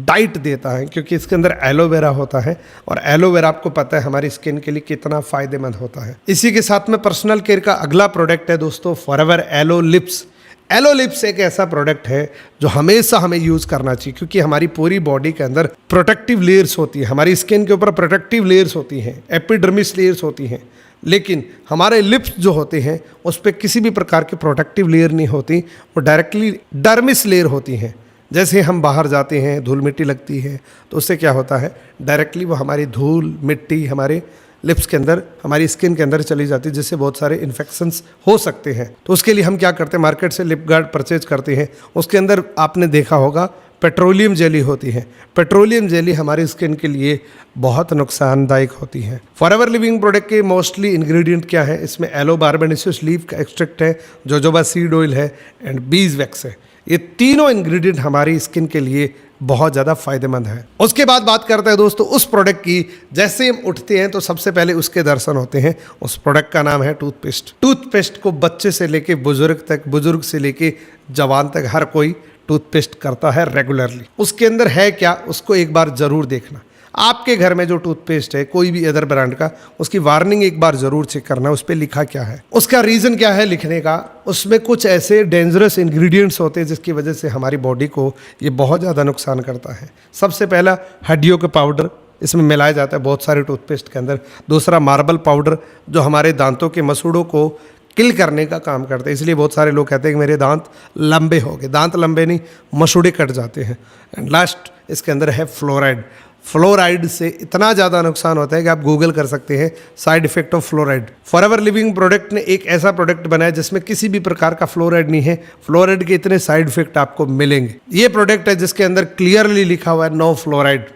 डाइट देता है, क्योंकि इसके अंदर एलोवेरा होता है और एलोवेरा आपको पता है हमारी स्किन के लिए कितना फ़ायदेमंद होता है। इसी के साथ में पर्सनल केयर का अगला प्रोडक्ट है दोस्तों forever aloe lips. Aloe lips एक ऐसा प्रोडक्ट है जो हमेशा हमें यूज़ करना चाहिए, क्योंकि हमारी पूरी बॉडी के अंदर प्रोटेक्टिव लेयर्स होती है, हमारी स्किन के ऊपर प्रोटेक्टिव लेयर्स होती हैं, एपिडर्मिस लेयर्स होती हैं, लेकिन हमारे लिप्स जो होते हैं उस पर किसी भी प्रकार की प्रोटेक्टिव लेयर नहीं होती, वो डायरेक्टली डर्मिस लेयर होती हैं। जैसे हम बाहर जाते हैं, धूल मिट्टी लगती है तो उससे क्या होता है, डायरेक्टली वो हमारी धूल मिट्टी हमारे लिप्स के अंदर, हमारी स्किन के अंदर चली जाती है, जिससे बहुत सारे इन्फेक्शंस हो सकते हैं। तो उसके लिए हम क्या करते हैं, मार्केट से लिप गार्ड परचेज करते हैं। उसके अंदर आपने देखा होगा पेट्रोलियम जेली होती है। पेट्रोलियम जेली हमारी स्किन के लिए बहुत नुकसानदायक होती है। फॉरएवर लिविंग प्रोडक्ट के मोस्टली इंग्रेडिएंट क्या है, इसमें एलो बार्बेनिसियस लीफ का एक्सट्रैक्ट है, जोजोबा सीड ऑयल है एंड बीज वैक्स है। ये तीनों इंग्रेडिएंट हमारी स्किन के लिए बहुत ज़्यादा फायदेमंद है। उसके बाद बात करते हैं दोस्तों उस प्रोडक्ट की, जैसे हम उठते हैं तो सबसे पहले उसके दर्शन होते हैं। उस प्रोडक्ट का नाम है टूथपेस्ट। टूथपेस्ट को बच्चे से लेके बुजुर्ग तक, बुजुर्ग से लेके जवान तक हर कोई टूथपेस्ट करता है रेगुलरली। उसके अंदर है क्या, उसको एक बार ज़रूर देखना। आपके घर में जो टूथपेस्ट है कोई भी अदर ब्रांड का, उसकी वार्निंग एक बार ज़रूर चेक करना, उस पर लिखा क्या है, उसका रीज़न क्या है लिखने का। उसमें कुछ ऐसे डेंजरस इंग्रेडिएंट्स होते हैं जिसकी वजह से हमारी बॉडी को ये बहुत ज़्यादा नुकसान करता है। सबसे पहला हड्डियों का पाउडर इसमें मिलाया जाता है बहुत सारे टूथपेस्ट के अंदर। दूसरा मार्बल पाउडर जो हमारे दांतों के मसूड़ों को किल करने का काम करते हैं, इसलिए बहुत सारे लोग कहते हैं कि मेरे दांत लंबे हो गए। दांत लंबे नहीं, मसूड़े कट जाते हैं। एंड लास्ट इसके अंदर है फ्लोराइड। फ्लोराइड से इतना ज़्यादा नुकसान होता है कि आप गूगल कर सकते हैं side effect of fluoride. Forever living product ने एक ऐसा प्रोडक्ट बनाया जिसमें किसी भी प्रकार का फ्लोराइड नहीं है। फ्लोराइड के इतने साइड इफेक्ट आपको मिलेंगे। ये प्रोडक्ट है जिसके अंदर क्लियरली लिखा हुआ है no fluoride.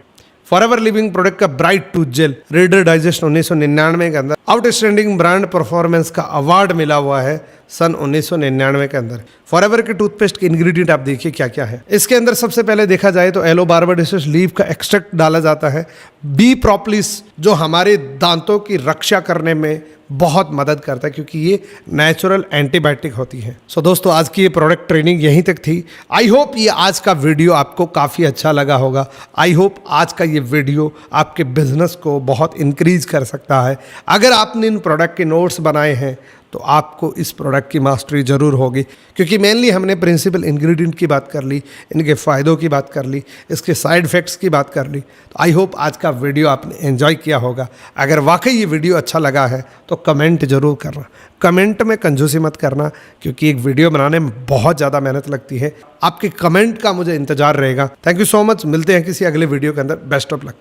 Forever living product का bright tooth gel reader digest 1999 के अंदर आउटस्टैंडिंग ब्रांड परफॉर्मेंस का अवार्ड मिला हुआ है, सन 1999 के अंदर। फॉरएवर के टूथपेस्ट के इंग्रेडिएंट आप देखिए क्या क्या है। इसके अंदर सबसे पहले देखा जाए तो एलो बार्बाडेसिस लीफ का एक्सट्रैक्ट डाला जाता है, बी प्रोपोलिस जो हमारे दांतों की रक्षा करने में बहुत मदद करता है क्योंकि ये नेचुरल एंटीबायोटिक होती है। सो दोस्तों, आज की ये प्रोडक्ट ट्रेनिंग यहीं तक थी। आई होप ये आज का वीडियो आपको काफ़ी अच्छा लगा होगा। आई होप आज का ये वीडियो आपके बिजनेस को बहुत इंक्रीज कर सकता है। अगर आपने इन प्रोडक्ट के नोट्स बनाए हैं तो आपको इस प्रोडक्ट की मास्टरी ज़रूर होगी, क्योंकि मेनली हमने प्रिंसिपल इंग्रेडिएंट की बात कर ली, इनके फ़ायदों की बात कर ली, इसके साइड इफ़ेक्ट्स की बात कर ली। तो आई होप आज का वीडियो आपने एंजॉय किया होगा। अगर वाकई ये वीडियो अच्छा लगा है तो कमेंट ज़रूर करना। कमेंट में कंजूसी मत करना, क्योंकि एक वीडियो बनाने में बहुत ज़्यादा मेहनत लगती है। आपके कमेंट का मुझे इंतज़ार रहेगा। Thank you so much. मिलते हैं किसी अगले वीडियो के अंदर। Best of luck.